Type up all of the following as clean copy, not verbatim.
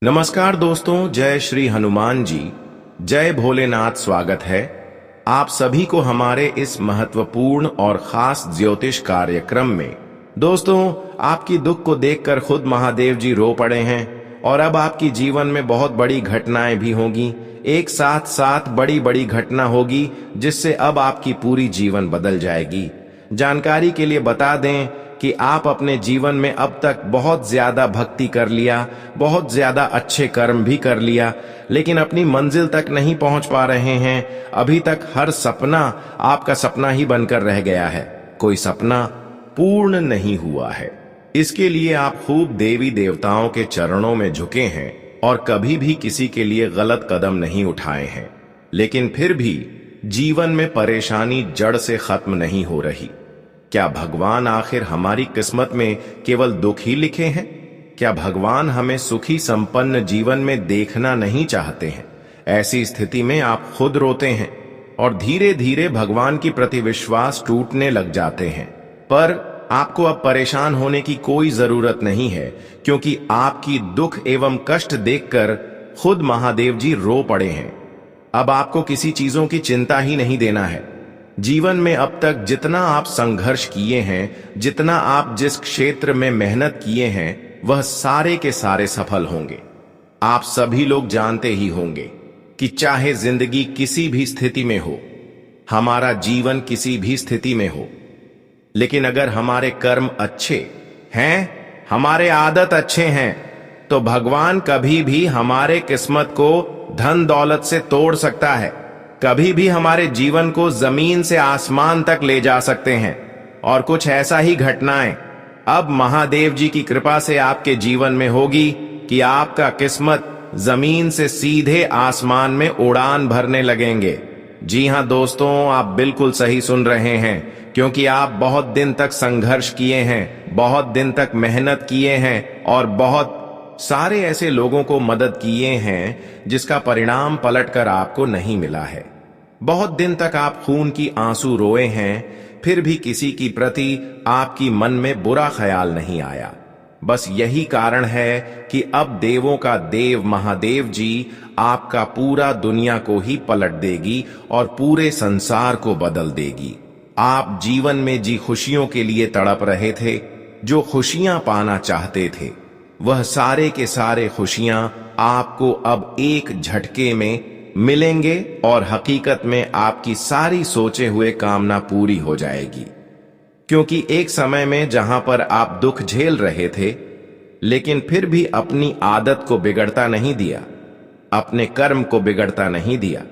नमस्कार दोस्तों, जय श्री हनुमान जी, जय भोलेनाथ। स्वागत है आप सभी को हमारे इस महत्वपूर्ण और खास ज्योतिष कार्यक्रम में। दोस्तों, आपकी दुख को देखकर खुद महादेव जी रो पड़े हैं और अब आपकी जीवन में बहुत बड़ी घटनाएं भी होंगी। एक साथ साथ बड़ी बड़ी घटना होगी जिससे अब आपकी पूरी जीवन बदल जाएगी। जानकारी के लिए बता दें कि आप अपने जीवन में अब तक बहुत ज्यादा भक्ति कर लिया, बहुत ज्यादा अच्छे कर्म भी कर लिया, लेकिन अपनी मंजिल तक नहीं पहुंच पा रहे हैं। अभी तक हर सपना आपका सपना ही बनकर रह गया है, कोई सपना पूर्ण नहीं हुआ है। इसके लिए आप खूब देवी देवताओं के चरणों में झुके हैं और कभी भी किसी के लिए गलत कदम नहीं उठाए हैं, लेकिन फिर भी जीवन में परेशानी जड़ से खत्म नहीं हो रही। क्या भगवान आखिर हमारी किस्मत में केवल दुख ही लिखे हैं? क्या भगवान हमें सुखी संपन्न जीवन में देखना नहीं चाहते हैं? ऐसी स्थिति में आप खुद रोते हैं और धीरे धीरे भगवान की प्रति विश्वास टूटने लग जाते हैं। पर आपको अब परेशान होने की कोई जरूरत नहीं है, क्योंकि आपकी दुख एवं कष्ट देखकर खुद महादेव जी रो पड़े हैं। अब आपको किसी चीजों की चिंता ही नहीं देना है। जीवन में अब तक जितना आप संघर्ष किए हैं, जितना आप जिस क्षेत्र में मेहनत किए हैं, वह सारे के सारे सफल होंगे। आप सभी लोग जानते ही होंगे कि चाहे जिंदगी किसी भी स्थिति में हो, हमारा जीवन किसी भी स्थिति में हो, लेकिन अगर हमारे कर्म अच्छे हैं, हमारे आदत अच्छे हैं, तो भगवान कभी भी हमारे किस्मत को धन दौलत से तोड़ सकता है। कभी भी हमारे जीवन को जमीन से आसमान तक ले जा सकते हैं। और कुछ ऐसा ही घटनाएं अब महादेव जी की कृपा से आपके जीवन में होगी कि आपका किस्मत जमीन से सीधे आसमान में उड़ान भरने लगेंगे। जी हां दोस्तों, आप बिल्कुल सही सुन रहे हैं, क्योंकि आप बहुत दिन तक संघर्ष किए हैं, बहुत दिन तक मेहनत किए हैं और बहुत सारे ऐसे लोगों को मदद किए हैं जिसका परिणाम पलटकर आपको नहीं मिला है। बहुत दिन तक आप खून की आंसू रोए हैं, फिर भी किसी की प्रति आपकी मन में बुरा ख्याल नहीं आया। बस यही कारण है कि अब देवों का देव महादेव जी आपका पूरा दुनिया को ही पलट देगी और पूरे संसार को बदल देगी। आप जीवन में जी खुशियों के लिए तड़प रहे थे, जो खुशियां पाना चाहते थे, वह सारे के सारे खुशियां आपको अब एक झटके में मिलेंगे और हकीकत में आपकी सारी सोचे हुए कामना पूरी हो जाएगी। क्योंकि एक समय में जहां पर आप दुख झेल रहे थे, लेकिन फिर भी अपनी आदत को बिगड़ता नहीं दिया, अपने कर्म को बिगड़ता नहीं दिया,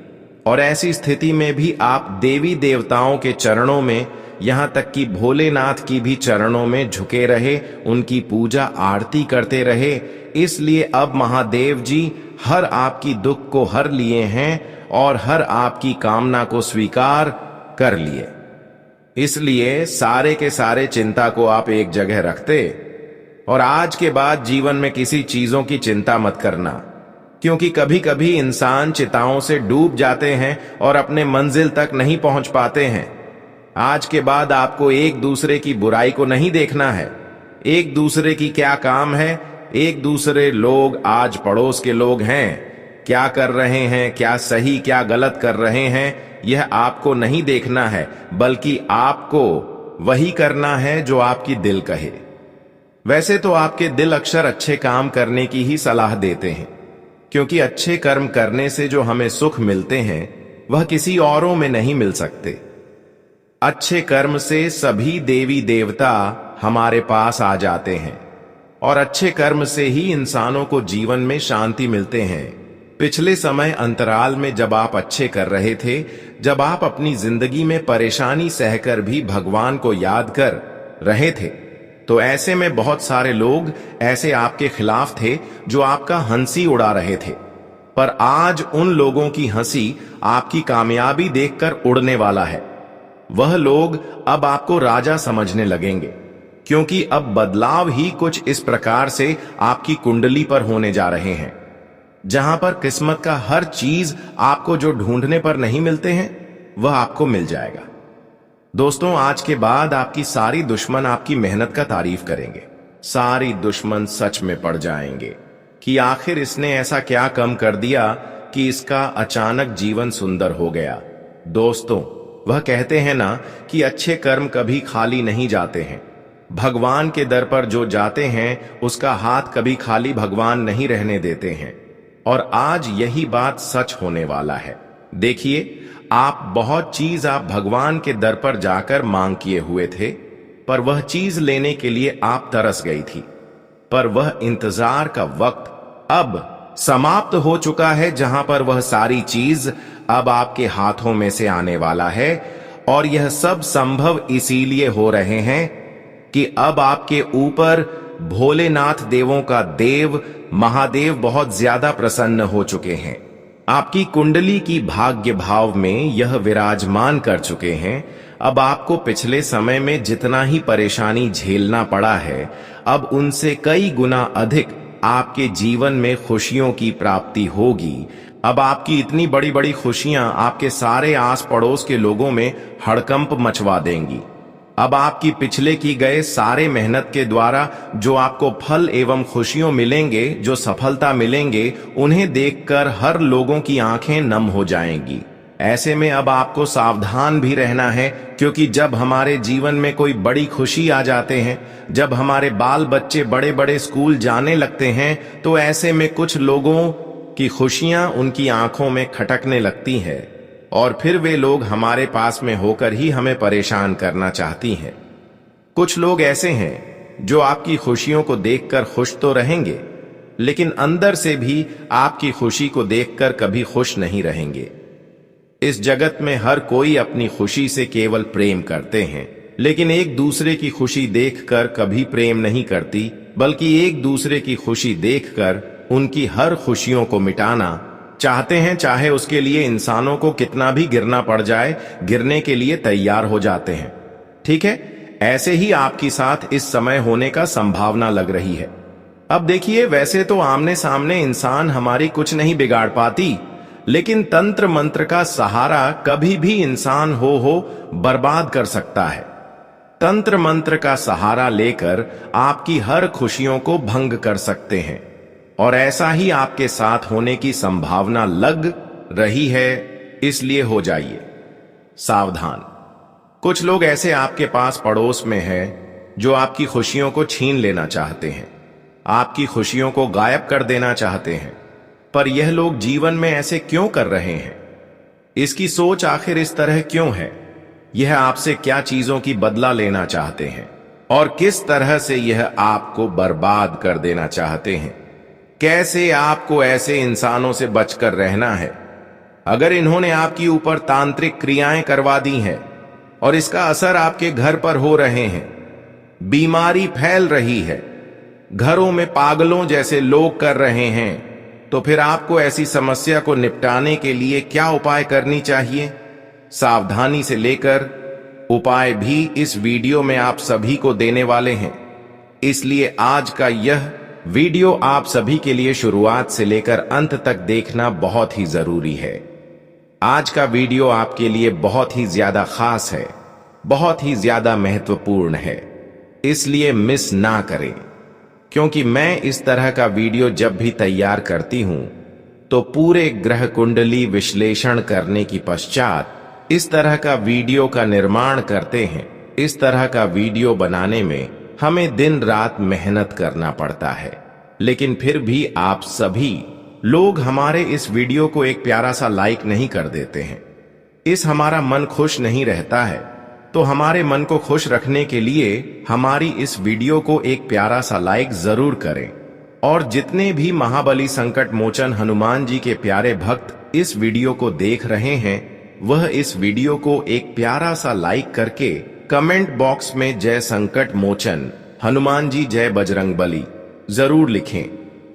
और ऐसी स्थिति में भी आप देवी देवताओं के चरणों में, यहां तक कि भोलेनाथ की भी चरणों में झुके रहे, उनकी पूजा आरती करते रहे। इसलिए अब महादेव जी हर आपकी दुख को हर लिए हैं और हर आपकी कामना को स्वीकार कर लिए। इसलिए सारे के सारे चिंता को आप एक जगह रखते और आज के बाद जीवन में किसी चीजों की चिंता मत करना, क्योंकि कभी कभी इंसान चिताओं से डूब जाते हैं और अपने मंजिल तक नहीं पहुंच पाते हैं। आज के बाद आपको एक दूसरे की बुराई को नहीं देखना है, एक दूसरे की क्या काम है, एक दूसरे लोग आज पड़ोस के लोग हैं, क्या कर रहे हैं, क्या सही क्या गलत कर रहे हैं, यह आपको नहीं देखना है, बल्कि आपको वही करना है जो आपकी दिल कहे। वैसे तो आपके दिल अक्सर अच्छे काम करने की ही सलाह देते हैं, क्योंकि अच्छे कर्म करने से जो हमें सुख मिलते हैं वह किसी औरों में नहीं मिल सकते। अच्छे कर्म से सभी देवी देवता हमारे पास आ जाते हैं और अच्छे कर्म से ही इंसानों को जीवन में शांति मिलते हैं। पिछले समय अंतराल में जब आप अच्छे कर रहे थे, जब आप अपनी जिंदगी में परेशानी सहकर भी भगवान को याद कर रहे थे, तो ऐसे में बहुत सारे लोग ऐसे आपके खिलाफ थे जो आपका हंसी उड़ा रहे थे। पर आज उन लोगों की हंसी आपकी कामयाबी देखकर उड़ने वाला है। वह लोग अब आपको राजा समझने लगेंगे, क्योंकि अब बदलाव ही कुछ इस प्रकार से आपकी कुंडली पर होने जा रहे हैं, जहां पर किस्मत का हर चीज आपको जो ढूंढने पर नहीं मिलते हैं वह आपको मिल जाएगा। दोस्तों, आज के बाद आपकी सारी दुश्मन आपकी मेहनत का तारीफ करेंगे, सारी दुश्मन सच में पड़ जाएंगे। कि आखिर इसने ऐसा क्या कम कर दिया कि इसका अचानक जीवन सुंदर हो गया। दोस्तों, वह कहते हैं ना कि अच्छे कर्म कभी खाली नहीं जाते हैं। भगवान के दर पर जो जाते हैं उसका हाथ कभी खाली भगवान नहीं रहने देते हैं। और आज यही बात सच होने वाला है। देखिए, आप बहुत चीज आप भगवान के दर पर जाकर मांग किए हुए थे, पर वह चीज लेने के लिए आप तरस गई थी। पर वह इंतजार का वक्त अब समाप्त हो चुका है, जहां पर वह सारी चीज अब आपके हाथों में से आने वाला है। और यह सब संभव इसीलिए हो रहे हैं कि अब आपके ऊपर भोलेनाथ देवों का देव महादेव बहुत ज्यादा प्रसन्न हो चुके हैं। आपकी कुंडली की भाग्य भाव में यह विराजमान कर चुके हैं। अब आपको पिछले समय में जितना ही परेशानी झेलना पड़ा है, अब उनसे कई गुना अधिक आपके जीवन में खुशियों की प्राप्ति होगी। अब आपकी इतनी बड़ी बड़ी खुशियां आपके सारे आस पड़ोस के लोगों में हड़कंप मचवा देंगी। अब आपकी पिछले की गए सारे मेहनत के द्वारा जो आपको फल एवं खुशियों मिलेंगे, जो सफलता मिलेंगे, उन्हें देखकर हर लोगों की आंखें नम हो जाएंगी। ऐसे में अब आपको सावधान भी रहना है, क्योंकि जब हमारे जीवन में कोई बड़ी खुशी आ जाते हैं, जब हमारे बाल बच्चे बड़े बड़े स्कूल जाने लगते हैं, तो ऐसे में कुछ लोगों की खुशियां उनकी आंखों में खटकने लगती हैं और फिर वे लोग हमारे पास में होकर ही हमें परेशान करना चाहती हैं। कुछ लोग ऐसे हैं जो आपकी खुशियों को देखकर खुश तो रहेंगे, लेकिन अंदर से भी आपकी खुशी को देखकर कभी खुश नहीं रहेंगे। इस जगत में हर कोई अपनी खुशी से केवल प्रेम करते हैं, लेकिन एक दूसरे की खुशी देखकर कभी प्रेम नहीं करती, बल्कि एक दूसरे की खुशी देखकर उनकी हर खुशियों को मिटाना चाहते हैं। चाहे उसके लिए इंसानों को कितना भी गिरना पड़ जाए, गिरने के लिए तैयार हो जाते हैं। ठीक है, ऐसे ही आपके साथ इस समय होने का संभावना लग रही है। अब देखिए, वैसे तो आमने सामने इंसान हमारी कुछ नहीं बिगाड़ पाती, लेकिन तंत्र मंत्र का सहारा कभी भी इंसान हो बर्बाद कर सकता है। तंत्र मंत्र का सहारा लेकर आपकी हर खुशियों को भंग कर सकते हैं, और ऐसा ही आपके साथ होने की संभावना लग रही है। इसलिए हो जाइए सावधान। कुछ लोग ऐसे आपके पास पड़ोस में हैं जो आपकी खुशियों को छीन लेना चाहते हैं, आपकी खुशियों को गायब कर देना चाहते हैं। पर यह लोग जीवन में ऐसे क्यों कर रहे हैं? इसकी सोच आखिर इस तरह क्यों है? यह आपसे क्या चीजों की बदला लेना चाहते हैं और किस तरह से यह आपको बर्बाद कर देना चाहते हैं? कैसे आपको ऐसे इंसानों से बचकर रहना है? अगर इन्होंने आपके ऊपर तांत्रिक क्रियाएं करवा दी हैं और इसका असर आपके घर पर हो रहे हैं, बीमारी फैल रही है, घरों में पागलों जैसे लोग कर रहे हैं, तो फिर आपको ऐसी समस्या को निपटाने के लिए क्या उपाय करनी चाहिए? सावधानी से लेकर उपाय भी इस वीडियो में आप सभी को देने वाले हैं। इसलिए आज का यह वीडियो आप सभी के लिए शुरुआत से लेकर अंत तक देखना बहुत ही जरूरी है। आज का वीडियो आपके लिए बहुत ही ज्यादा खास है, बहुत ही ज्यादा महत्वपूर्ण है, इसलिए मिस ना करें। क्योंकि मैं इस तरह का वीडियो जब भी तैयार करती हूं तो पूरे ग्रह कुंडली विश्लेषण करने की पश्चात इस तरह का वीडियो का निर्माण करते हैं। इस तरह का वीडियो बनाने में हमें दिन रात मेहनत करना पड़ता है, लेकिन फिर भी आप सभी लोग हमारे इस वीडियो को एक प्यारा सा लाइक नहीं कर देते हैं। इस हमारा मन खुश नहीं रहता है, तो हमारे मन को खुश रखने के लिए हमारी इस वीडियो को एक प्यारा सा लाइक जरूर करें। और जितने भी महाबली संकट मोचन हनुमान जी के प्यारे भक्त इस वीडियो को देख रहे हैं, वह इस वीडियो को एक प्यारा सा लाइक करके कमेंट बॉक्स में जय संकट मोचन हनुमान जी जय बजरंग बली जरूर लिखें।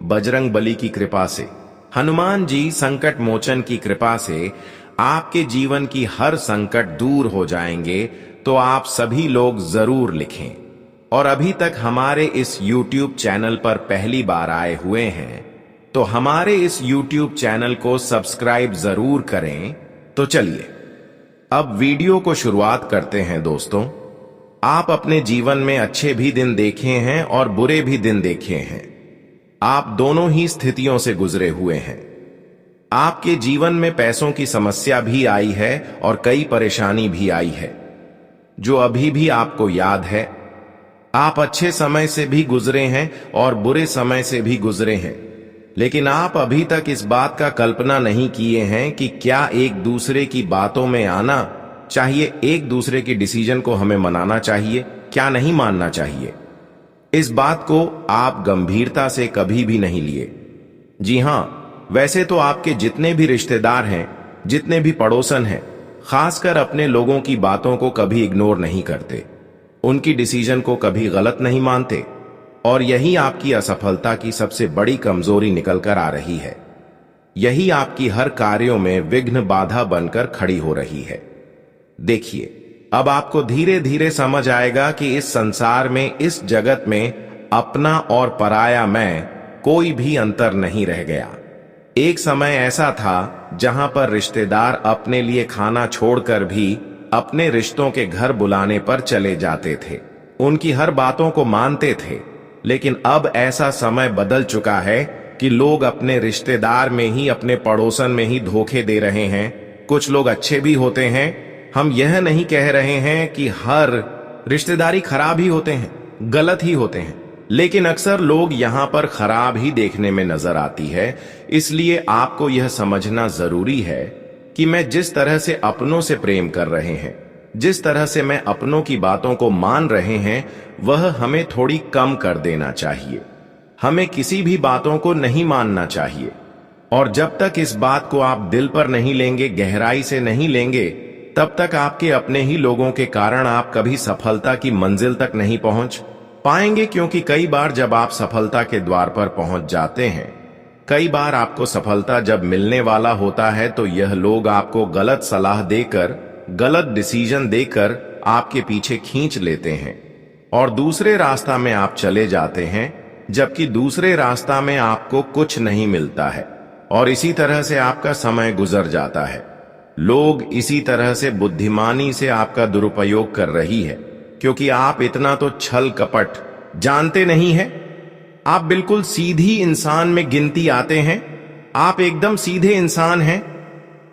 बजरंग बली की कृपा से, हनुमान जी संकट मोचन की कृपा से आपके जीवन की हर संकट दूर हो जाएंगे, तो आप सभी लोग जरूर लिखें। और अभी तक हमारे इस YouTube चैनल पर पहली बार आए हुए हैं तो हमारे इस YouTube चैनल को सब्सक्राइब जरूर करें। तो चलिए अब वीडियो को शुरुआत करते हैं। दोस्तों, आप अपने जीवन में अच्छे भी दिन देखे हैं और बुरे भी दिन देखे हैं। आप दोनों ही स्थितियों से गुजरे हुए हैं। आपके जीवन में पैसों की समस्या भी आई है और कई परेशानी भी आई है, जो अभी भी आपको याद है। आप अच्छे समय से भी गुजरे हैं और बुरे समय से भी गुजरे हैं, लेकिन आप अभी तक इस बात का कल्पना नहीं किए हैं कि क्या एक दूसरे की बातों में आना चाहिए, एक दूसरे की डिसीजन को हमें मनाना चाहिए, क्या नहीं मानना चाहिए। इस बात को आप गंभीरता से कभी भी नहीं लिए। जी हां, वैसे तो आपके जितने भी रिश्तेदार हैं, जितने भी पड़ोसन हैं, खासकर अपने लोगों की बातों को कभी इग्नोर नहीं करते, उनकी डिसीजन को कभी गलत नहीं मानते, और यही आपकी असफलता की सबसे बड़ी कमजोरी निकल कर आ रही है। यही आपकी हर कार्यों में विघ्न बाधा बनकर खड़ी हो रही है। देखिए, अब आपको धीरे धीरे समझ आएगा कि इस संसार में, इस जगत में अपना और पराया मैं कोई भी अंतर नहीं रह गया। एक समय ऐसा था जहां पर रिश्तेदार अपने लिए खाना छोड़कर भी अपने रिश्तों के घर बुलाने पर चले जाते थे, उनकी हर बातों को मानते थे। लेकिन अब ऐसा समय बदल चुका है कि लोग अपने रिश्तेदार में ही, अपने पड़ोसन में ही धोखे दे रहे हैं। कुछ लोग अच्छे भी होते हैं, हम यह नहीं कह रहे हैं कि हर रिश्तेदारी खराब ही होते हैं, गलत ही होते हैं, लेकिन अक्सर लोग यहां पर खराब ही देखने में नजर आती है। इसलिए आपको यह समझना जरूरी है कि मैं जिस तरह से अपनों से प्रेम कर रहे हैं, जिस तरह से मैं अपनों की बातों को मान रहे हैं, वह हमें थोड़ी कम कर देना चाहिए। हमें किसी भी बातों को नहीं मानना चाहिए, और जब तक इस बात को आप दिल पर नहीं लेंगे, गहराई से नहीं लेंगे, तब तक आपके अपने ही लोगों के कारण आप कभी सफलता की मंजिल तक नहीं पहुंच पाएंगे। क्योंकि कई बार जब आप सफलता के द्वार पर पहुंच जाते हैं, कई बार आपको सफलता जब मिलने वाला होता है, तो यह लोग आपको गलत सलाह देकर, गलत डिसीजन देकर आपके पीछे खींच लेते हैं और दूसरे रास्ता में आप चले जाते हैं, जबकि दूसरे रास्ता में आपको कुछ नहीं मिलता है, और इसी तरह से आपका समय गुजर जाता है। लोग इसी तरह से बुद्धिमानी से आपका दुरुपयोग कर रही है, क्योंकि आप इतना तो छल कपट जानते नहीं हैं। आप बिल्कुल सीधी इंसान में गिनती आते हैं, आप एकदम सीधे इंसान हैं।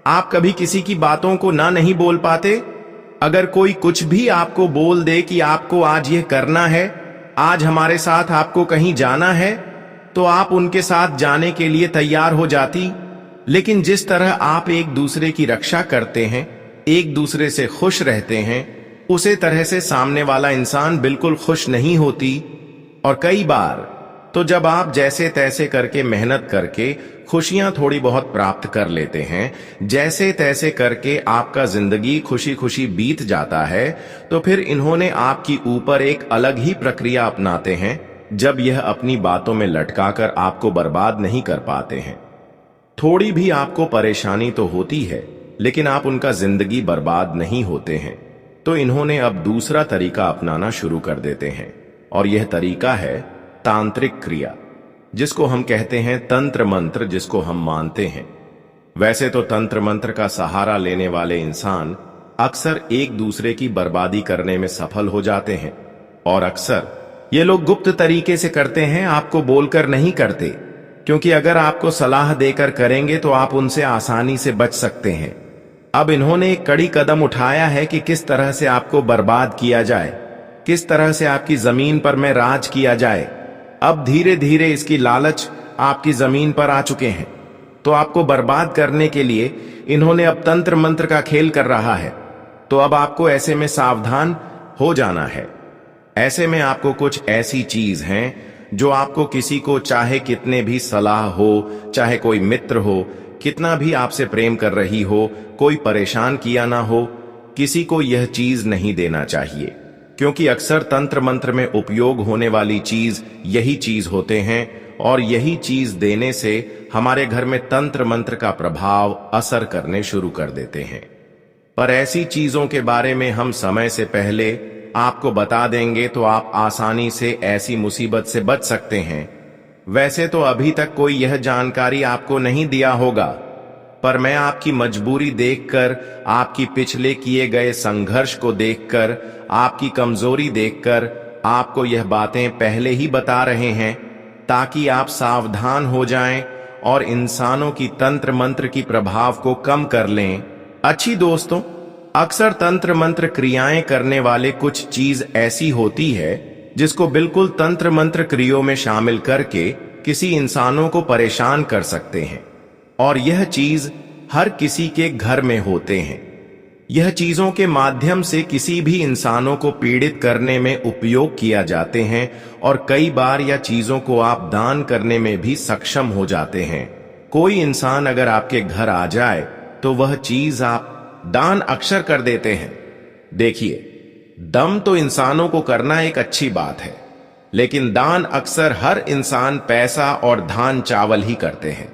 आप कभी किसी की बातों को ना नहीं बोल पाते। अगर कोई कुछ भी आपको बोल दे कि आपको आज यह करना है, आज हमारे साथ आपको कहीं जाना है, तो आप उनके साथ जाने के लिए तैयार हो जाती। लेकिन जिस तरह आप एक दूसरे की रक्षा करते हैं, एक दूसरे से खुश रहते हैं, उसे तरह से सामने वाला इंसान बिल्कुल खुश नहीं होती। और कई बार तो जब आप जैसे तैसे करके, मेहनत करके खुशियां थोड़ी बहुत प्राप्त कर लेते हैं, जैसे तैसे करके आपका जिंदगी खुशी खुशी बीत जाता है, तो फिर इन्होंने आपकी ऊपर एक अलग ही प्रक्रिया अपनाते हैं, जब यह अपनी बातों में लटकाकर आपको बर्बाद नहीं कर पाते हैं। थोड़ी भी आपको परेशानी तो होती है, लेकिन आप उनका जिंदगी बर्बाद नहीं होते हैं। तो इन्होंने अब दूसरा तरीका अपनाना शुरू कर देते हैं, और यह तरीका है तांत्रिक क्रिया, जिसको हम कहते हैं तंत्र मंत्र, जिसको हम मानते हैं। वैसे तो तंत्र मंत्र का सहारा लेने वाले इंसान अक्सर एक दूसरे की बर्बादी करने में सफल हो जाते हैं, और अक्सर ये लोग गुप्त तरीके से करते हैं, आपको बोलकर नहीं करते, क्योंकि अगर आपको सलाह देकर करेंगे तो आप उनसे आसानी से बच सकते हैं। अब इन्होंने एक कड़ी कदम उठाया है कि किस तरह से आपको बर्बाद किया जाए, किस तरह से आपकी जमीन पर में राज किया जाए। अब धीरे धीरे इसकी लालच आपकी जमीन पर आ चुके हैं, तो आपको बर्बाद करने के लिए इन्होंने अब तंत्र मंत्र का खेल कर रहा है। तो अब आपको ऐसे में सावधान हो जाना है। ऐसे में आपको कुछ ऐसी चीज हैं जो आपको किसी को, चाहे कितने भी सलाह हो, चाहे कोई मित्र हो, कितना भी आपसे प्रेम कर रही हो, कोई परेशान किया ना हो, किसी को यह चीज नहीं देना चाहिए। क्योंकि अक्सर तंत्र मंत्र में उपयोग होने वाली चीज यही चीज होते हैं, और यही चीज देने से हमारे घर में तंत्र मंत्र का प्रभाव असर करने शुरू कर देते हैं। पर ऐसी चीजों के बारे में हम समय से पहले आपको बता देंगे, तो आप आसानी से ऐसी मुसीबत से बच सकते हैं। वैसे तो अभी तक कोई यह जानकारी आपको नहीं दिया होगा, पर मैं आपकी मजबूरी देखकर, आपकी पिछले किए गए संघर्ष को देखकर, आपकी कमजोरी देखकर आपको यह बातें पहले ही बता रहे हैं। ताकि आप सावधान हो जाएं और इंसानों की तंत्र मंत्र की प्रभाव को कम कर लें। अच्छी दोस्तों, अक्सर तंत्र मंत्र क्रियाएं करने वाले कुछ चीज ऐसी होती है जिसको बिल्कुल तंत्र मंत्र क्रियाओं में शामिल करके किसी इंसानों को परेशान कर सकते हैं, और यह चीज हर किसी के घर में होते हैं। यह चीजों के माध्यम से किसी भी इंसानों को पीड़ित करने में उपयोग किया जाते हैं, और कई बार यह चीजों को आप दान करने में भी सक्षम हो जाते हैं। कोई इंसान अगर आपके घर आ जाए तो वह चीज आप दान अक्सर कर देते हैं। देखिए, दम तो इंसानों को करना एक अच्छी बात है, लेकिन दान अक्सर हर इंसान पैसा और धान चावल ही करते हैं।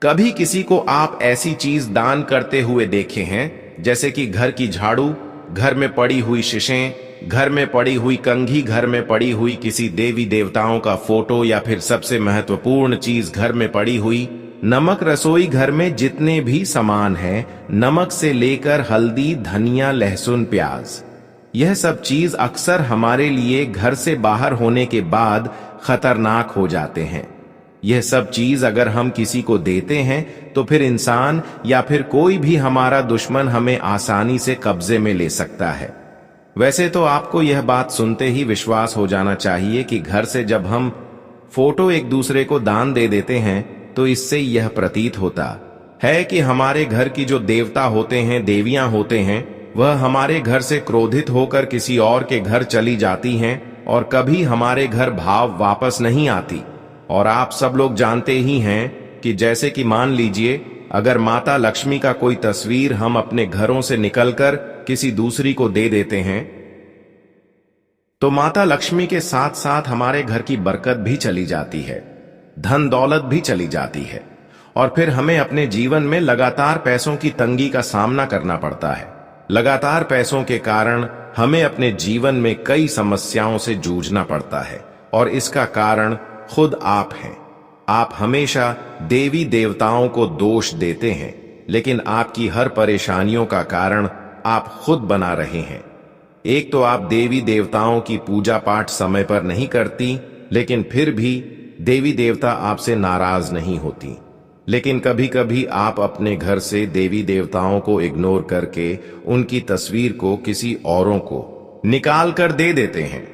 कभी किसी को आप ऐसी चीज दान करते हुए देखे हैं, जैसे कि घर की झाड़ू, घर में पड़ी हुई शीशें, घर में पड़ी हुई कंघी, घर में पड़ी हुई किसी देवी देवताओं का फोटो, या फिर सबसे महत्वपूर्ण चीज घर में पड़ी हुई नमक। रसोई घर में जितने भी सामान हैं, नमक से लेकर हल्दी, धनिया, लहसुन, प्याज, यह सब चीज अक्सर हमारे लिए घर से बाहर होने के बाद खतरनाक हो जाते हैं। यह सब चीज अगर हम किसी को देते हैं तो फिर इंसान या फिर कोई भी हमारा दुश्मन हमें आसानी से कब्जे में ले सकता है। वैसे तो आपको यह बात सुनते ही विश्वास हो जाना चाहिए कि घर से जब हम फोटो एक दूसरे को दान दे देते हैं तो इससे यह प्रतीत होता है कि हमारे घर की जो देवता होते हैं, देवियां होते हैं, वह हमारे घर से क्रोधित होकर किसी और के घर चली जाती हैं और कभी हमारे घर भाव वापस नहीं आती। और आप सब लोग जानते ही हैं कि जैसे कि मान लीजिए अगर माता लक्ष्मी का कोई तस्वीर हम अपने घरों से निकलकर किसी दूसरी को दे देते हैं, तो माता लक्ष्मी के साथ साथ हमारे घर की बरकत भी चली जाती है, धन दौलत भी चली जाती है, और फिर हमें अपने जीवन में लगातार पैसों की तंगी का सामना करना पड़ता है। लगातार पैसों के कारण हमें अपने जीवन में कई समस्याओं से जूझना पड़ता है, और इसका कारण खुद आप हैं। आप हमेशा देवी देवताओं को दोष देते हैं, लेकिन आपकी हर परेशानियों का कारण आप खुद बना रहे हैं। एक तो आप देवी देवताओं की पूजा पाठ समय पर नहीं करती, लेकिन फिर भी देवी देवता आपसे नाराज नहीं होती। लेकिन कभी कभी आप अपने घर से देवी देवताओं को इग्नोर करके उनकी तस्वीर को किसी औरों को निकाल कर दे देते हैं,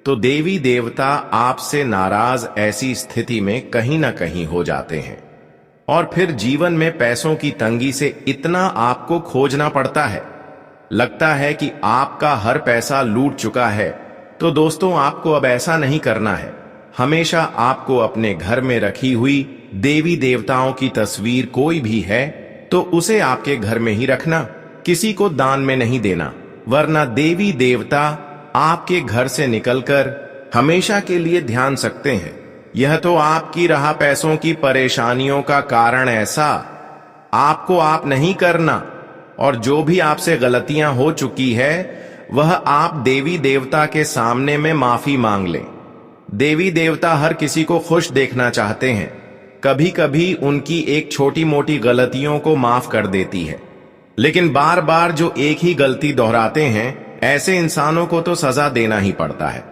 तो देवी देवता आपसे नाराज ऐसी स्थिति में कहीं ना कहीं हो जाते हैं, और फिर जीवन में पैसों की तंगी से इतना आपको खोजना पड़ता है, लगता है कि आपका हर पैसा लूट चुका है। तो दोस्तों, आपको अब ऐसा नहीं करना है। हमेशा आपको अपने घर में रखी हुई देवी देवताओं की तस्वीर कोई भी है तो उसे आपके घर में ही रखना, किसी को दान में नहीं देना, वरना देवी देवता आपके घर से निकलकर हमेशा के लिए ध्यान सकते हैं। यह तो आपकी रहा पैसों की परेशानियों का कारण, ऐसा आपको आप नहीं करना। और जो भी आपसे गलतियां हो चुकी है वह आप देवी देवता के सामने में माफी मांग लें। देवी देवता हर किसी को खुश देखना चाहते हैं। कभी कभी उनकी एक छोटी मोटी गलतियों को माफ कर देती है, लेकिन बार बार जो एक ही गलती दोहराते हैं, ऐसे इंसानों को तो सजा देना ही पड़ता है।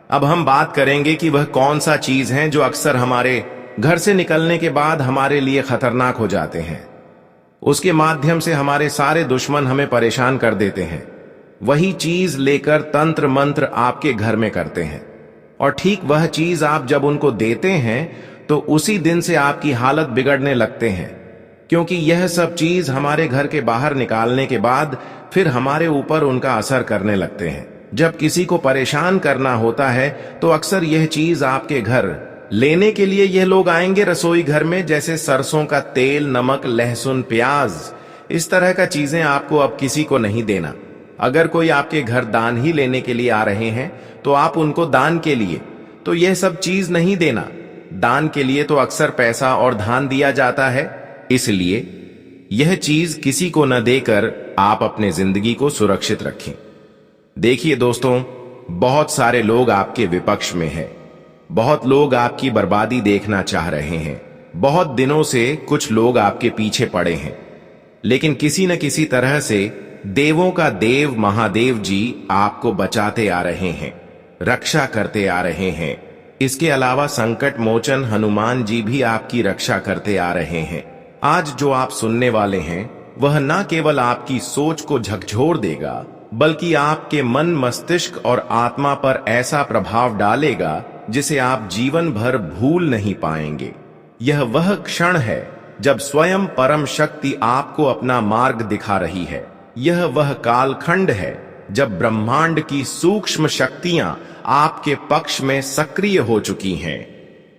अब हम बात करेंगे कि वह कौन सा चीज है जो अक्सर हमारे घर से निकलने के बाद हमारे लिए खतरनाक हो जाते हैं। उसके माध्यम से हमारे सारे दुश्मन हमें परेशान कर देते हैं। वही चीज लेकर तंत्र मंत्र आपके घर में करते हैं, और ठीक वह चीज आप जब उनको देते हैं तो उसी दिन से आपकी हालत बिगड़ने लगते हैं, क्योंकि यह सब चीज हमारे घर के बाहर निकालने के बाद फिर हमारे ऊपर उनका असर करने लगते हैं। जब किसी को परेशान करना होता है तो अक्सर यह चीज आपके घर लेने के लिए यह लोग आएंगे रसोई घर में, जैसे सरसों का तेल, नमक, लहसुन, प्याज, इस तरह का चीजें आपको अब किसी को नहीं देना। अगर कोई आपके घर दान ही लेने के लिए आ रहे हैं तो आप उनको दान के लिए तो यह सब चीज नहीं देना। दान के लिए तो अक्सर पैसा और धान दिया जाता है, इसलिए यह चीज किसी को न देकर आप अपने जिंदगी को सुरक्षित रखें। देखिए दोस्तों, बहुत सारे लोग आपके विपक्ष में हैं। बहुत लोग आपकी बर्बादी देखना चाह रहे हैं। बहुत दिनों से कुछ लोग आपके पीछे पड़े हैं, लेकिन किसी न किसी तरह से देवों का देव महादेव जी आपको बचाते आ रहे हैं, रक्षा करते आ रहे हैं। इसके अलावा संकट मोचन हनुमान जी भी आपकी रक्षा करते आ रहे हैं। आज जो आप सुनने वाले हैं वह न केवल आपकी सोच को झकझोर देगा, बल्कि आपके मन, मस्तिष्क और आत्मा पर ऐसा प्रभाव डालेगा जिसे आप जीवन भर भूल नहीं पाएंगे। यह वह क्षण है जब स्वयं परम शक्ति आपको अपना मार्ग दिखा रही है। यह वह कालखंड है जब ब्रह्मांड की सूक्ष्म शक्तियां आपके पक्ष में सक्रिय हो चुकी हैं।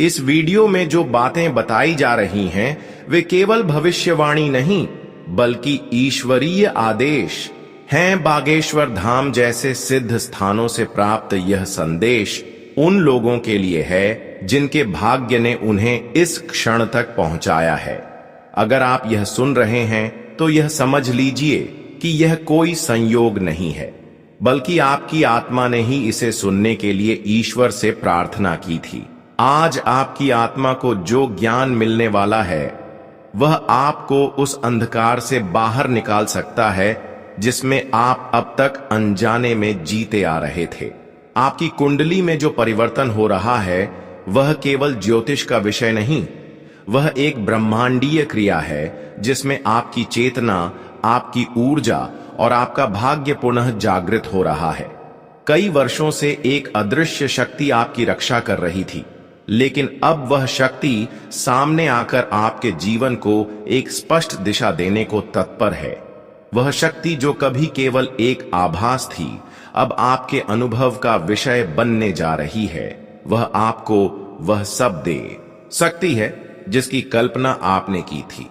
इस वीडियो में जो बातें बताई जा रही हैं वे केवल भविष्यवाणी नहीं, बल्कि ईश्वरीय आदेश हैं। बागेश्वर धाम जैसे सिद्ध स्थानों से प्राप्त यह संदेश उन लोगों के लिए है जिनके भाग्य ने उन्हें इस क्षण तक पहुंचाया है। अगर आप यह सुन रहे हैं तो यह समझ लीजिए कि यह कोई संयोग नहीं है, बल्कि आपकी आत्मा ने ही इसे सुनने के लिए ईश्वर से प्रार्थना की थी। आज आपकी आत्मा को जो ज्ञान मिलने वाला है वह आपको उस अंधकार से बाहर निकाल सकता है जिसमें आप अब तक अनजाने में जीते आ रहे थे। आपकी कुंडली में जो परिवर्तन हो रहा है वह केवल ज्योतिष का विषय नहीं, वह एक ब्रह्मांडीय क्रिया है जिसमें आपकी चेतना, आपकी ऊर्जा और आपका भाग्य पुनः जागृत हो रहा है। कई वर्षों से एक अदृश्य शक्ति आपकी रक्षा कर रही थी, लेकिन अब वह शक्ति सामने आकर आपके जीवन को एक स्पष्ट दिशा देने को तत्पर है। वह शक्ति जो कभी केवल एक आभास थी, अब आपके अनुभव का विषय बनने जा रही है। वह आपको वह सब दे सकती है जिसकी कल्पना आपने की थी।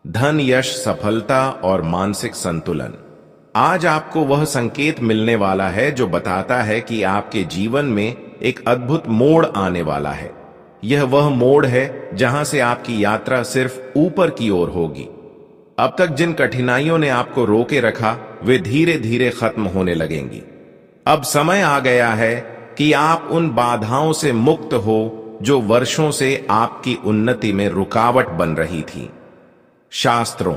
धन, यश, सफलता और मानसिक संतुलन। आज आपको वह संकेत मिलने वाला है जो बताता है कि आपके जीवन में एक अद्भुत मोड़ आने वाला है। यह वह मोड़ है जहां से आपकी यात्रा सिर्फ ऊपर की ओर होगी। अब तक जिन कठिनाइयों ने आपको रोके रखा वे धीरे धीरे खत्म होने लगेंगी। अब समय आ गया है कि आप उन बाधाओं से मुक्त हो जो वर्षों से आपकी उन्नति में रुकावट बन रही थी। शास्त्रों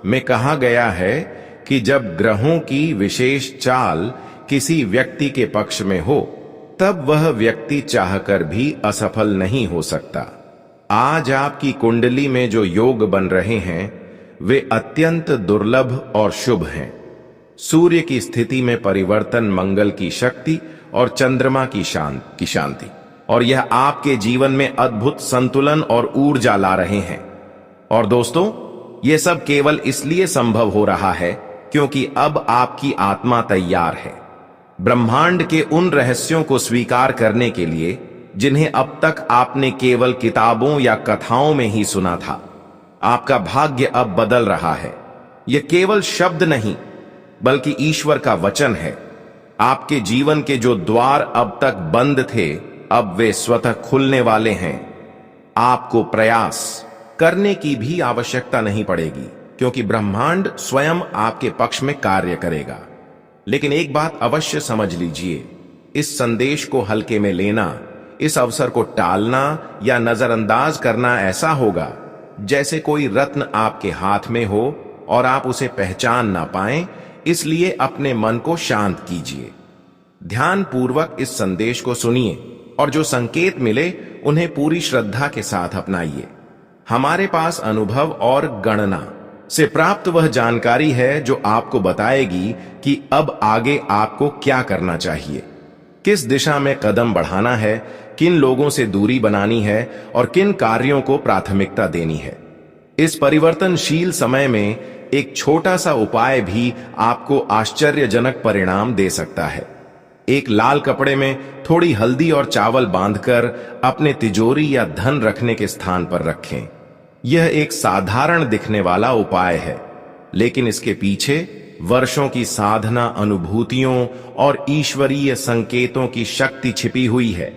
में कहा गया है कि जब ग्रहों की विशेष चाल किसी व्यक्ति के पक्ष में हो तब वह व्यक्ति चाहकर भी असफल नहीं हो सकता। आज आपकी कुंडली में जो योग बन रहे हैं वे अत्यंत दुर्लभ और शुभ हैं। सूर्य की स्थिति में परिवर्तन, मंगल की शक्ति और चंद्रमा की शांति, और यह आपके जीवन में अद्भुत संतुलन और ऊर्जा ला रहे हैं। और दोस्तों, यह सब केवल इसलिए संभव हो रहा है क्योंकि अब आपकी आत्मा तैयार है ब्रह्मांड के उन रहस्यों को स्वीकार करने के लिए जिन्हें अब तक आपने केवल किताबों या कथाओं में ही सुना था। आपका भाग्य अब बदल रहा है। यह केवल शब्द नहीं, बल्कि ईश्वर का वचन है। आपके जीवन के जो द्वार अब तक बंद थे, अब वे स्वतः खुलने वाले हैं। आपको प्रयास करने की भी आवश्यकता नहीं पड़ेगी, क्योंकि ब्रह्मांड स्वयं आपके पक्ष में कार्य करेगा। लेकिन एक बात अवश्य समझ लीजिए, इस संदेश को हल्के में लेना, इस अवसर को टालना या नजरअंदाज करना ऐसा होगा जैसे कोई रत्न आपके हाथ में हो और आप उसे पहचान ना पाएं। इसलिए अपने मन को शांत कीजिए, ध्यान पूर्वक इस संदेश को सुनिए और जो संकेत मिले उन्हें पूरी श्रद्धा के साथ अपनाइए। हमारे पास अनुभव और गणना से प्राप्त वह जानकारी है जो आपको बताएगी कि अब आगे आपको क्या करना चाहिए, किस दिशा में कदम बढ़ाना है, किन लोगों से दूरी बनानी है और किन कार्यों को प्राथमिकता देनी है। इस परिवर्तनशील समय में एक छोटा सा उपाय भी आपको आश्चर्यजनक परिणाम दे सकता है। एक लाल कपड़े में थोड़ी हल्दी और चावल बांधकर अपने तिजोरी या धन रखने के स्थान पर रखें। यह एक साधारण दिखने वाला उपाय है, लेकिन इसके पीछे वर्षों की साधना, अनुभूतियों और ईश्वरीय संकेतों की शक्ति छिपी हुई है।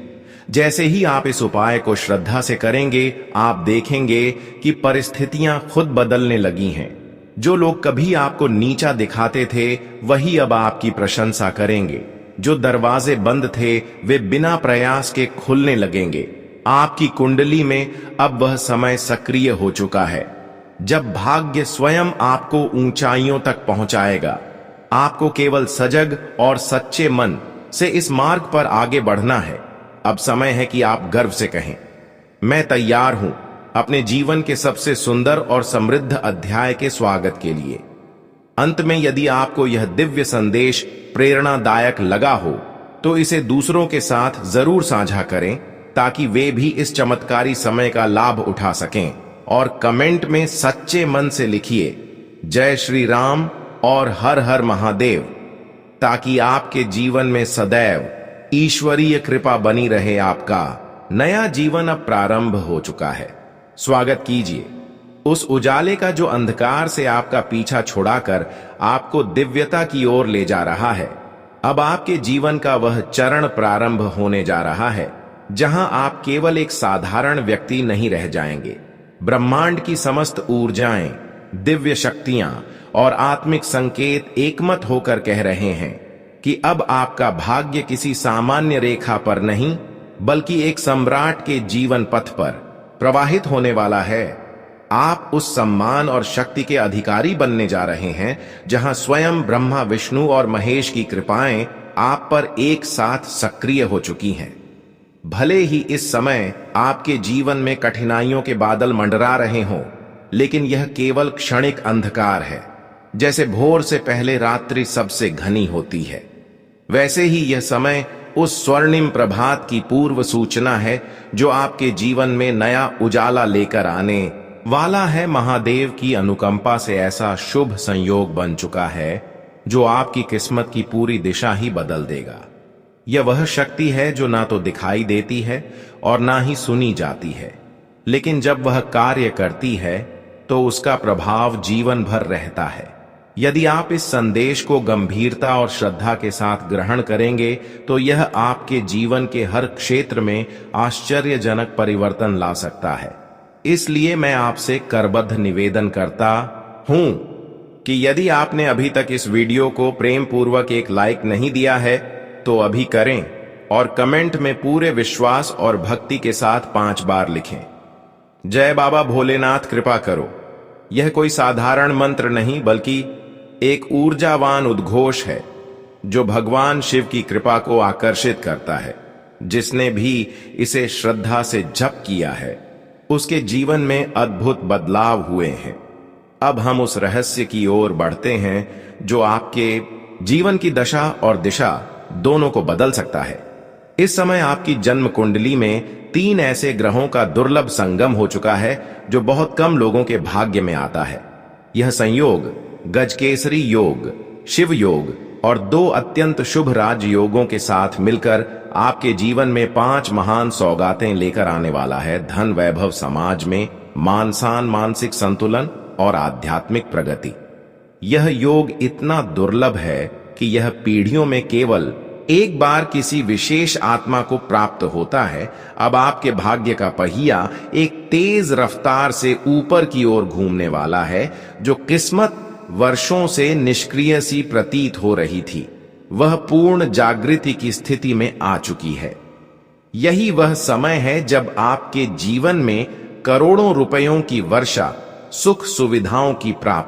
जैसे ही आप इस उपाय को श्रद्धा से करेंगे, आप देखेंगे कि परिस्थितियां खुद बदलने लगी हैं। जो लोग कभी आपको नीचा दिखाते थे, वही अब आपकी प्रशंसा करेंगे। जो दरवाजे बंद थे, वे बिना प्रयास के खुलने लगेंगे। आपकी कुंडली में अब वह समय सक्रिय हो चुका है जब भाग्य स्वयं आपको ऊंचाइयों तक पहुंचाएगा। आपको केवल सजग और सच्चे मन से इस मार्ग पर आगे बढ़ना है। अब समय है कि आप गर्व से कहें, मैं तैयार हूं अपने जीवन के सबसे सुंदर और समृद्ध अध्याय के स्वागत के लिए। अंत में यदि आपको यह दिव्य संदेश प्रेरणादायक लगा हो तो इसे दूसरों के साथ जरूर साझा करें, ताकि वे भी इस चमत्कारी समय का लाभ उठा सकें। और कमेंट में सच्चे मन से लिखिए जय श्री राम और हर हर महादेव, ताकि आपके जीवन में सदैव ईश्वरीय कृपा बनी रहे। आपका नया जीवन अब प्रारंभ हो चुका है। स्वागत कीजिए उस उजाले का जो अंधकार से आपका पीछा छुड़ाकर आपको दिव्यता की ओर ले जा रहा है। अब आपके जीवन का वह चरण प्रारंभ होने जा रहा है जहां आप केवल एक साधारण व्यक्ति नहीं रह जाएंगे। ब्रह्मांड की समस्त ऊर्जाएं, दिव्य शक्तियां और आत्मिक संकेत एकमत होकर कह रहे हैं कि अब आपका भाग्य किसी सामान्य रेखा पर नहीं, बल्कि एक सम्राट के जीवन पथ पर प्रवाहित होने वाला है। आप उस सम्मान और शक्ति के अधिकारी बनने जा रहे हैं जहां स्वयं ब्रह्मा, विष्णु और महेश की कृपाएं आप पर एक साथ सक्रिय हो चुकी हैं। भले ही इस समय आपके जीवन में कठिनाइयों के बादल मंडरा रहे हों, लेकिन यह केवल क्षणिक अंधकार है। जैसे भोर से पहले रात्रि सबसे घनी होती है, वैसे ही यह समय उस स्वर्णिम प्रभात की पूर्व सूचना है जो आपके जीवन में नया उजाला लेकर आने वाला है। महादेव की अनुकंपा से ऐसा शुभ संयोग बन चुका है जो आपकी किस्मत की पूरी दिशा ही बदल देगा। यह वह शक्ति है जो ना तो दिखाई देती है और ना ही सुनी जाती है, लेकिन जब वह कार्य करती है तो उसका प्रभाव जीवन भर रहता है। यदि आप इस संदेश को गंभीरता और श्रद्धा के साथ ग्रहण करेंगे तो यह आपके जीवन के हर क्षेत्र में आश्चर्यजनक परिवर्तन ला सकता है। इसलिए मैं आपसे करबद्ध निवेदन करता हूं कि यदि आपने अभी तक इस वीडियो को प्रेम पूर्वक एक लाइक नहीं दिया है तो अभी करें और कमेंट में पूरे विश्वास और भक्ति के साथ 5 बार लिखें, जय बाबा भोलेनाथ कृपा करो। यह कोई साधारण मंत्र नहीं, बल्कि एक ऊर्जावान उद्घोष है जो भगवान शिव की कृपा को आकर्षित करता है। जिसने भी इसे श्रद्धा से जप किया है उसके जीवन में अद्भुत बदलाव हुए हैं। अब हम उस रहस्य की ओर बढ़ते हैं जो आपके जीवन की दशा और दिशा दोनों को बदल सकता है। इस समय आपकी जन्म कुंडली में 3 ऐसे ग्रहों का दुर्लभ संगम हो चुका है जो बहुत कम लोगों के भाग्य में आता है। यह संयोग गजकेसरी योग, शिव योग और 2 अत्यंत शुभ राजयोगों के साथ मिलकर आपके जीवन में 5 महान सौगातें लेकर आने वाला है। धन, वैभव, समाज में मान सम्मान, मानसिक संतुलन और आध्यात्मिक प्रगति। यह योग इतना दुर्लभ है कि यह पीढ़ियों में केवल एक बार किसी विशेष आत्मा को प्राप्त होता है। अब आपके भाग्य का पहिया एक तेज रफ्तार से ऊपर की ओर घूमने वाला है। जो किस्मत वर्षों से निष्क्रिय सी प्रतीत हो रही थी, वह पूर्ण जागृति की स्थिति में आ चुकी है। यही वह समय है जब आपके जीवन में करोड़ों रुपयों की वर्षा, सुख सुविधाओं की प्राप्ति